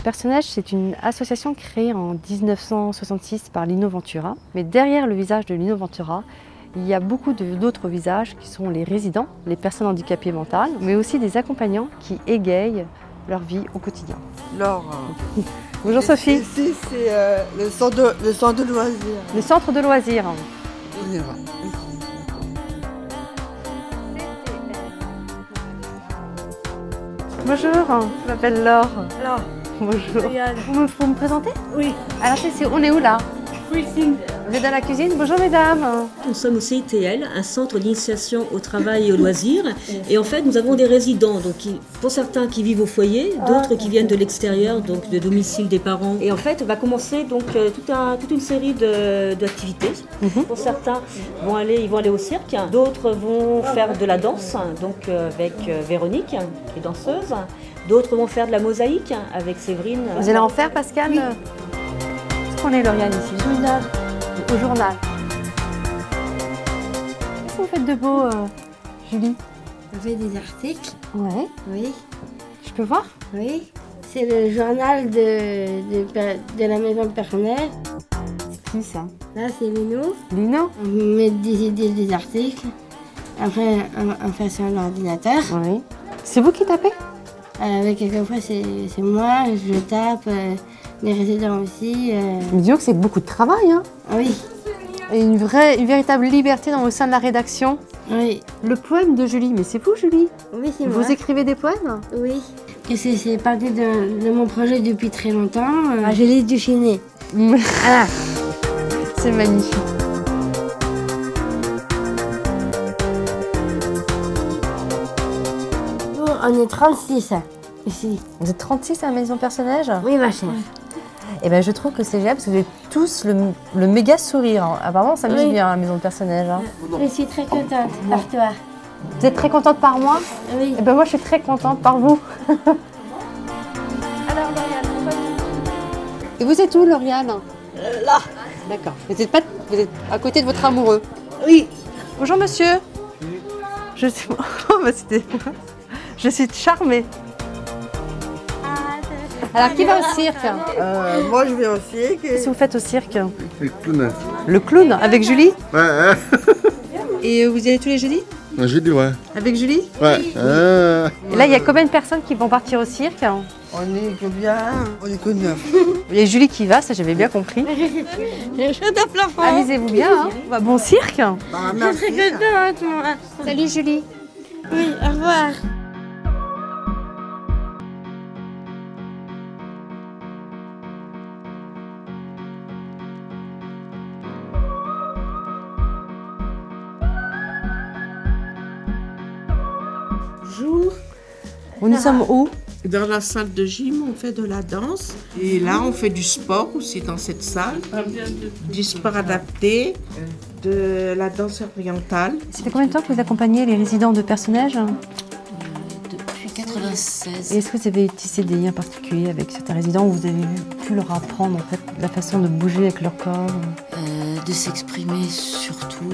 Personnage, c'est une association créée en 1966 par Lino Ventura. Mais derrière le visage de Lino Ventura, il y a beaucoup d'autres visages qui sont les résidents, les personnes handicapées mentales, mais aussi des accompagnants qui égayent leur vie au quotidien. Laure. Bonjour Sophie. Ici, c'est le centre de loisirs. Le centre de loisirs. On y va. Bonjour, je m'appelle Laure. Laure. Bonjour. Vous me présenter? Oui. Alors on est où là? Cuisine. Vous êtes dans la cuisine? Bonjour mesdames. Nous sommes au CITL, un centre d'initiation au travail et au loisir. Et en fait, nous avons des résidents, donc pour certains qui vivent au foyer, d'autres qui viennent de l'extérieur, donc de domicile des parents. Et en fait, on va commencer donc toute une série d'activités. Pour certains, ils vont aller au cirque, d'autres vont faire de la danse, donc avec Véronique, qui est danseuse. D'autres vont faire de la mosaïque avec Séverine. Vous allez en faire, Pascal? Oui. Où est-ce qu'on est, Lauriane, ici? Journal. Au journal. Qu'est-ce que vous faites de beau, Julie? On fait des articles. Ouais. Oui. Je peux voir? Oui. C'est le journal de la maison de personnel. C'est qui ça? Là, c'est Lino. Lino? On met des idées, des articles. Après, on fait sur l'ordinateur. Oui. C'est vous qui tapez? Quelquefois, c'est moi, je tape. Les résidents aussi. Mais disons que c'est beaucoup de travail, hein? Oui. Et une véritable liberté au sein de la rédaction. Oui. Le poème de Julie, mais c'est vous, Julie? Oui, c'est moi. Vous écrivez des poèmes? Oui. C'est parti de mon projet depuis très longtemps. Je l'ai dessiné. Voilà. C'est magnifique. On est 36 ici. Vous êtes 36 à la maison personnage? Oui, ma chère. Et ben, je trouve que c'est génial parce que vous avez tous le méga sourire. Hein. Apparemment, on s'amuse bien à la maison personnage. Hein. Je suis très contente par toi. Vous êtes très contente par moi? Oui. Et ben moi, je suis très contente par vous. Alors, Lauriane, et vous êtes où, Lauriane? Là. D'accord. Vous êtes à côté de votre amoureux? Oui. Bonjour, monsieur. Je suis... je suis charmée. Alors, qui va au cirque? Moi, je vais au cirque. Qu'est-ce que vous faites au cirque? Le clown. Le clown, avec Julie? Ouais. Et vous y allez tous les jeudis? Jeudi, ouais. Avec Julie? Ouais. Et là, il y a combien de personnes qui vont partir au cirque? On est combien? On est que 9. Il y a Julie qui va, ça j'avais bien compris. Je suis de plafond. Amusez-vous bien, hein? Bah, bon cirque. Je suis très contente, moi. Salut Julie. Oui, au revoir. Bonjour. Nous sommes où? Dans la salle de gym, on fait de la danse. Et là, on fait du sport aussi dans cette salle. Du sport adapté, de la danse orientale. Ça fait combien de temps que vous accompagnez les résidents de personnages? Depuis 96. Et est-ce que vous avez tissé des liens particuliers avec certains résidents où vous avez pu leur apprendre en fait, la façon de bouger avec leur corps? De s'exprimer surtout.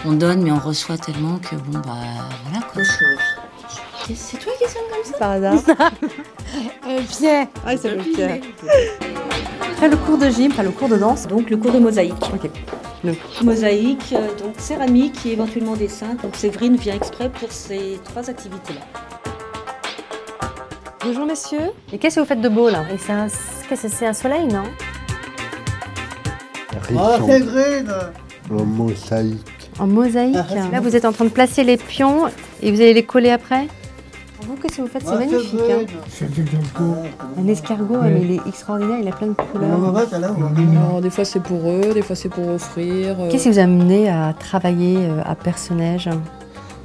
On donne, mais on reçoit tellement que bon, bah voilà quoi. C'est toi qui sonne comme ça? Par hasard? Pierre. Ah, ça s'appelle Pierre. Après le cours de gym, enfin le cours de danse. Donc le cours de mosaïque. Ok. Mosaïque, donc céramique et éventuellement dessin. Donc Séverine vient exprès pour ces 3 activités-là. Bonjour messieurs. Et qu'est-ce que vous faites de beau là? Et c'est un soleil, non? Séverine. En mosaïque. En mosaïque. Là, vous êtes en train de placer les pions et vous allez les coller après. Vous, qu'est-ce que vous faites? C'est magnifique. Hein. C'est du gâteau. Un escargot, mais il est extraordinaire, il a plein de couleurs. Alors, des fois c'est pour eux, des fois c'est pour offrir. Qu'est-ce qui vous a amené à travailler à Personnage?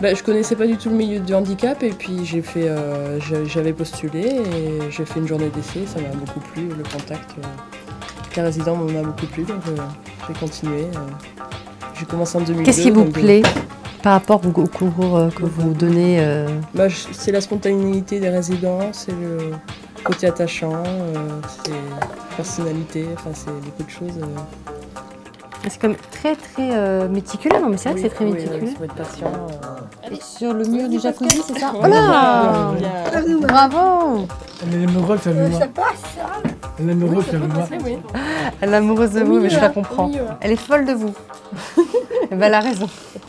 Je connaissais pas du tout le milieu du handicap et puis j'avais postulé et j'ai fait une journée d'essai, ça m'a beaucoup plu, le contact avec les résidents m'en a beaucoup plu, donc j'ai continué. J'ai commencé en 2002. Qu'est-ce qui vous plaît Par rapport au cours que vous donnez C'est la spontanéité des résidents, c'est le côté attachant, c'est la personnalité, enfin c'est beaucoup de choses. C'est comme très méticuleux, non mais c'est vrai que c'est très méticuleux. Il faut être patient. Sur le mur du jacuzzi, c'est ça? Oh là! Bravo! Elle est amoureuse, ça veut moi. Elle est amoureuse, ça veut moi. Elle est amoureuse de vous, mais je la comprends. Elle est folle de vous. Elle a raison.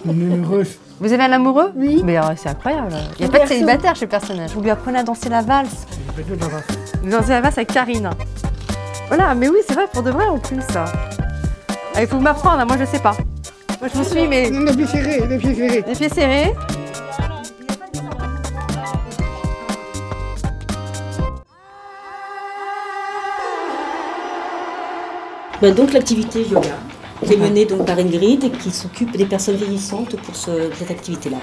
Elle est amoureuse. Vous avez un amoureux? Oui. Mais c'est incroyable. Il n'y a pas de célibataire chez le personnage. Vous lui apprenez à danser la valse. Vous dansez la valse avec Karine. Voilà, mais oui, c'est vrai, pour de vrai en plus. Il faut m'apprendre, moi je sais pas. Moi je vous suis, mais... Les pieds serrés, les pieds serrés. Les pieds serrés. Donc l'activité yoga, qui est menée donc, par Ingrid et qui s'occupe des personnes vieillissantes pour cette activité-là.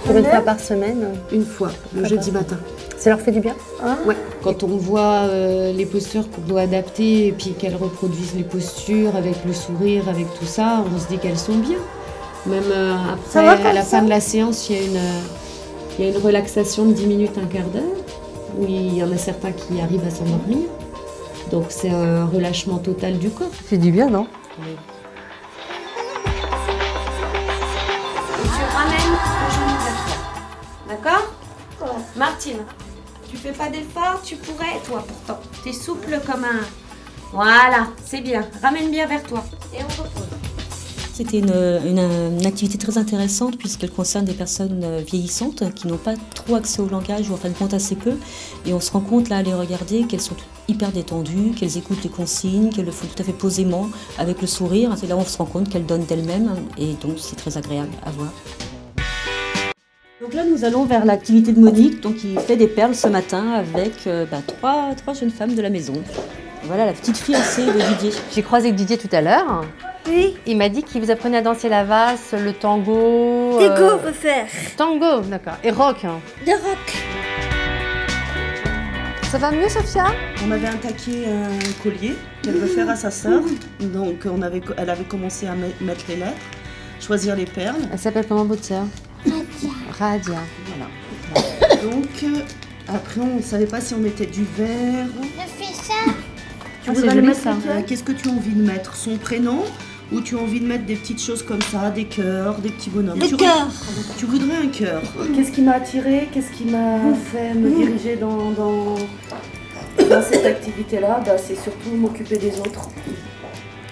Une fois par semaine? Une fois, le jeudi matin. Ça leur fait du bien? Ouais. Quand on voit les postures qu'on doit adapter et puis qu'elles reproduisent les postures avec le sourire, avec tout ça, on se dit qu'elles sont bien. Même après, à la fin de la séance, il y a une relaxation de 10 minutes, un quart d'heure, où il y en a certains qui arrivent à s'endormir. Donc c'est un relâchement total du corps. Ça fait du bien, non? Oui. Et tu ramènes le genou vers toi. D'accord? Martine, tu fais pas d'effort, tu pourrais, toi pourtant. T'es souple comme un... Voilà, c'est bien. Ramène bien vers toi. Et on repose. C'était une activité très intéressante puisqu'elle concerne des personnes vieillissantes qui n'ont pas trop accès au langage ou en fin de compte assez peu. Et on se rend compte là à les regarder qu'elles sont hyper détendues, qu'elles écoutent les consignes, qu'elles le font tout à fait posément avec le sourire. C'est là où on se rend compte qu'elles donnent d'elles-mêmes et donc c'est très agréable à voir. Donc là, nous allons vers l'activité de Monique, donc qui fait des perles ce matin avec trois jeunes femmes de la maison. Voilà la petite fiancée de Didier. J'ai croisé Didier tout à l'heure. Oui. Il m'a dit qu'il vous apprenait à danser la valse, le tango. Tango, on peut faire. Tango, d'accord. Et rock. De rock. Ça va mieux, Sophia? On avait attaqué un collier qu'elle veut faire à sa sœur. Donc elle avait commencé à mettre les lettres, choisir les perles. Elle s'appelle comment votre sœur? Radia. Voilà. Donc après on ne savait pas si on mettait du verre. Je fais ça. Tu voudrais le mettre ça. Qu'est-ce que tu as envie de mettre? Son prénom? Ou tu as envie de mettre des petites choses comme ça, des cœurs, des petits bonhommes? Des cœurs. Tu voudrais un cœur. Qu'est-ce qui m'a attirée? Qu'est-ce qui m'a fait me diriger dans cette activité-là? C'est surtout m'occuper des autres,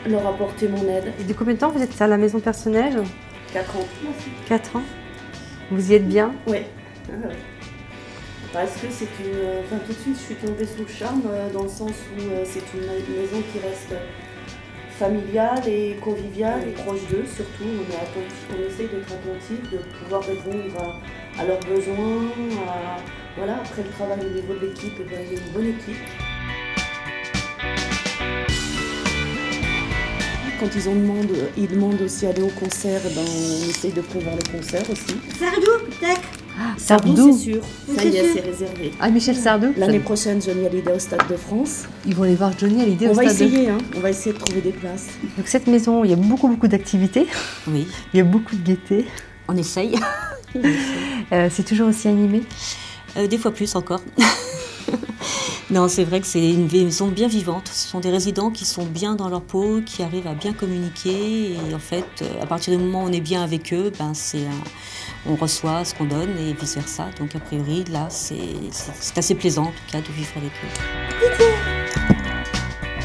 leur apporter mon aide. Et depuis combien de temps vous êtes à la maison personnelle? 4 ans. 4 ans. Vous y êtes bien? Oui. Parce que c'est une... Enfin, tout de suite, je suis tombée sous le charme, dans le sens où c'est une maison qui reste familiale et conviviale et proche d'eux, surtout. On essaye d'être attentif, de pouvoir répondre à leurs besoins. Voilà, après le travail au niveau de l'équipe, il y a une bonne équipe. Quand ils demandent aussi aller au concert, on essaye de prévoir les concerts aussi. Sardou, peut-être. Sardou, c'est sûr. Ça y est, c'est réservé. Ah, Michel Sardou? L'année prochaine, Johnny Hallyday au Stade de France. Ils vont aller voir Johnny Hallyday au Stade de France. On va essayer, hein. On va essayer de trouver des places. Donc cette maison, il y a beaucoup d'activités. Oui. Il y a beaucoup de gaieté. On essaye. C'est toujours aussi animé? Des fois plus encore. Non, c'est vrai que c'est une maison bien vivante. Ce sont des résidents qui sont bien dans leur peau, qui arrivent à bien communiquer. Et en fait, à partir du moment où on est bien avec eux, on reçoit ce qu'on donne et vice-versa. Donc a priori, là, c'est assez plaisant en tout cas de vivre avec eux.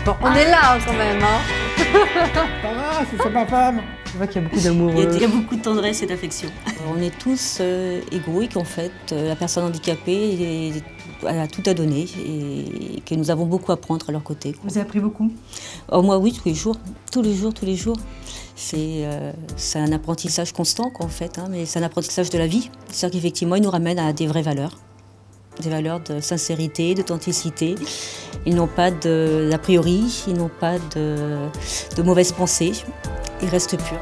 Bon, on est là quand même, hein. Ça va, c'est ma femme. Je vois qu'il y a beaucoup d'amour. Il y a beaucoup de tendresse et d'affection. On est tous égoïques en fait. La personne handicapée elle a tout à donner et que nous avons beaucoup à apprendre à leur côté. Vous avez appris beaucoup? Moi oui, tous les jours. C'est un apprentissage constant en fait, mais c'est un apprentissage de la vie. C'est-à-dire qu'effectivement, il nous ramène à des vraies valeurs. Des valeurs de sincérité, d'authenticité. Ils n'ont pas d'a priori, ils n'ont pas de mauvaises pensées. Ils restent purs.